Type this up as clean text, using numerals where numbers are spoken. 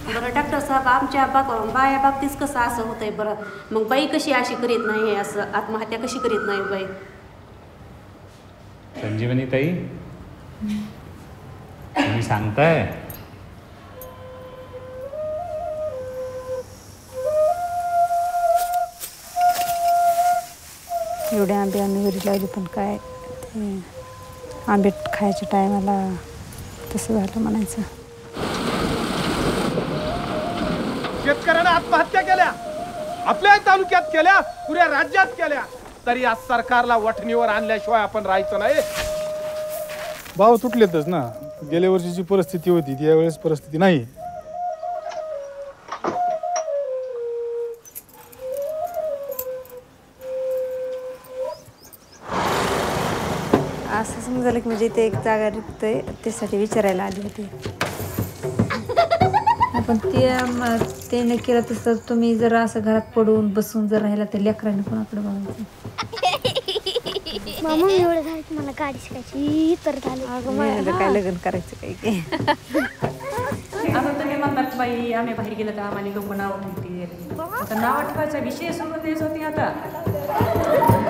बरं डॉक्टर साहेब, आमच्या बाया बाबतीत कसं असं होतंय बरं? मग बाई कशी अशी करीत नाही, असं आत्महत्या कशी करीत नाही बाई? संजीवनी ताई, तुम्ही सांगताय? एवढे आंबे आम्ही घरी लावले, पण काय आंबे खायच्या टायमाला तसं झालं म्हणायचं. शेतकऱ्यांना आत्महत्या केल्या, आपल्या तालुक्यात केल्या, पुऱ्या राज्यात केल्या, तरी आज सरकारला वठणीवर आणल्याशिवाय आपण राहायचं नाही. भाव तुटलेतच ना. गेल्या वर्षीची परिस्थिती होती ती यावेळेस परिस्थिती नाही. असं समजलं की म्हणजे ते एक जागा रिक्त त्यासाठी विचारायला आली होती. पण ते न केलं तसं तुम्ही जर असं घरात पडून बसून जर राहिला तर लेकरांनी कोणाकडे बघायचं? मामा एवढं झालं मला गाडी शिकायची तर झालं. काय लग्न करायचं काही की आता तुम्ही म्हणतात बाई आम्ही बाहेर गेलं तर आम्हाला लोक नाव ठेवतील. आता नाव ठेवायचा विषय सोडून द्यायचं होती आता.